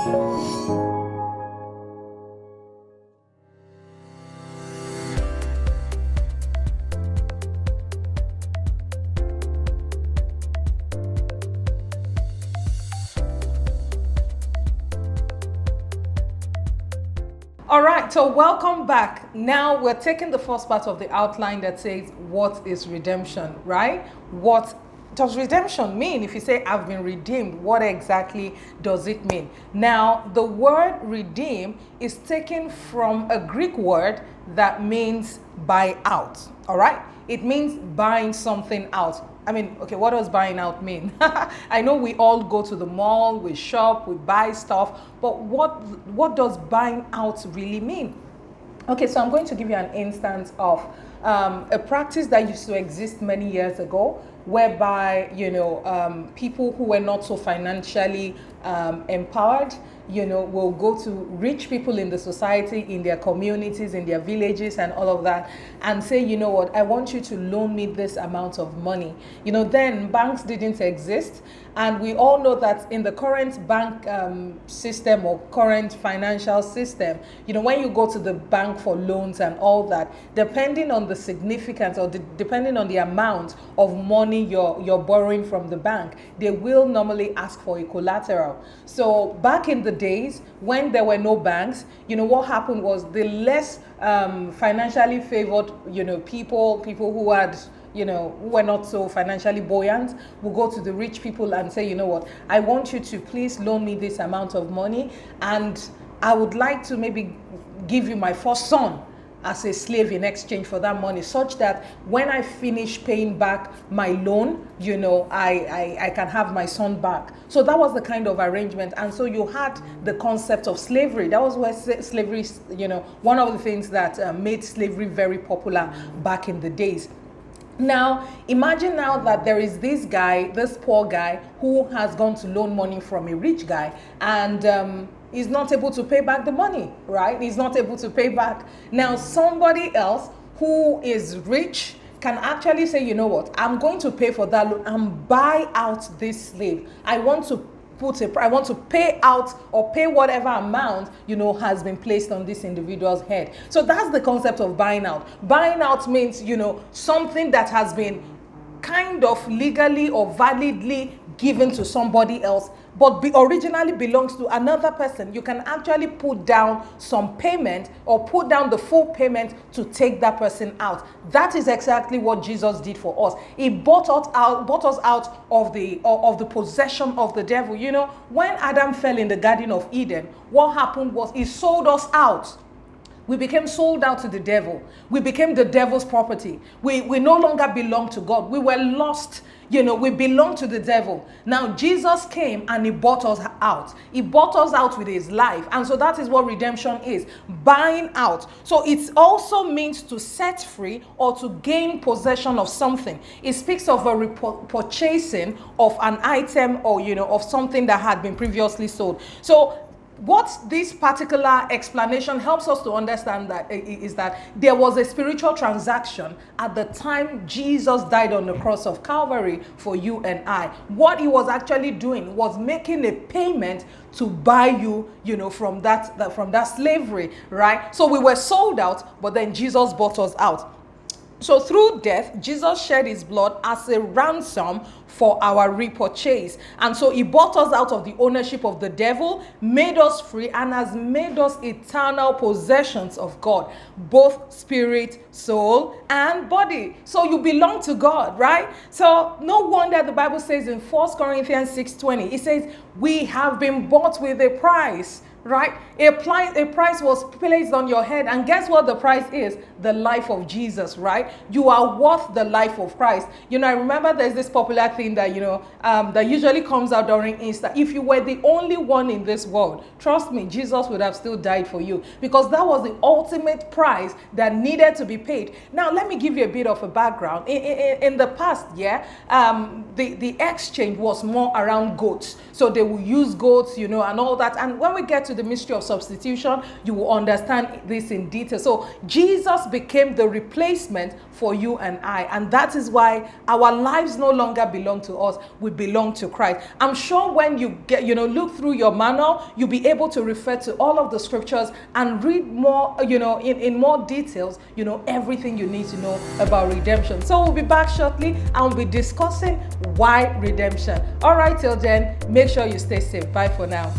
All right, so welcome back. Now we're taking the first part of the outline that says, what is redemption, right? What does redemption mean? If you say, I've been redeemed, what exactly does it mean? Now, the word redeem is taken from a Greek word that means buy out, all right? It means buying something out. I mean, okay, what does buying out mean? I know we all go to the mall, we shop, we buy stuff, but what does buying out really mean? Okay, so I'm going to give you an instance of a practice that used to exist many years ago, whereby, people who were not so financially empowered, will go to rich people in the society, in their communities, in their villages and all of that, and say, you know what, I want you to loan me this amount of money. Then banks didn't exist. And we all know that in the current bank system or current financial system, when you go to the bank for loans and all that, depending on the significance or depending on the amount of money you're borrowing from the bank, they will normally ask for a collateral. So back in the days when there were no banks, what happened was the less financially favored, people who had who were not so financially buoyant, will go to the rich people and say, you know what, I want you to please loan me this amount of money, and I would like to maybe give you my first son as a slave in exchange for that money, such that when I finish paying back my loan, I can have my son back. So that was the kind of arrangement. And so you had the concept of slavery. That was where slavery, one of the things that made slavery very popular back in the days. Now, imagine now that there is this poor guy who has gone to loan money from a rich guy, and is not able to pay back the money, right? He's not able to pay back. Now, somebody else who is rich can actually say, you know what, I'm going to pay for that loan and buy out this slave. I want to pay out or pay whatever amount, has been placed on this individual's head. So that's the concept of buying out. Buying out means, something that has been kind of legally or validly given to somebody else, but originally belongs to another person. You can actually put down some payment or put down the full payment to take that person out. That is exactly what Jesus did for us. He bought us out of the possession of the devil. When Adam fell in the Garden of Eden, what happened was he sold us out. We became sold out to the devil. We became the devil's property. We no longer belong to God. We were lost. We belong to the devil. Now, Jesus came and he bought us out. He bought us out with his life. And so that is what redemption is, buying out. So it also means to set free or to gain possession of something. It speaks of a purchasing of an item or, of something that had been previously sold. So what this particular explanation helps us to understand that is that there was a spiritual transaction at the time Jesus died on the cross of Calvary for you and I. What he was actually doing was making a payment to buy you, from that slavery, right? So we were sold out, but then Jesus bought us out. So through death, Jesus shed his blood as a ransom for our repurchase. And so he bought us out of the ownership of the devil, made us free, and has made us eternal possessions of God, both spirit, soul, and body. So you belong to God, right? So no wonder the Bible says in 1 Corinthians 6:20, it says, we have been bought with a price. Right? A price was placed on your head, and guess what the price is? The life of Jesus, right? You are worth the life of Christ. I remember there's this popular thing that, that usually comes out during Easter. If you were the only one in this world, trust me, Jesus would have still died for you, because that was the ultimate price that needed to be paid. Now, let me give you a bit of a background. In the past, the exchange was more around goats. So they will use goats, and all that. And when we get to the mystery of substitution, you will understand this in detail. So Jesus became the replacement for you and I, and that is why our lives no longer belong to us. We belong to Christ. I'm sure when you get, look through your manual, you'll be able to refer to all of the scriptures and read more, in more details, everything you need to know about redemption. So we'll be back shortly and we'll be discussing why redemption. All right, till then, make sure you stay safe. Bye for now.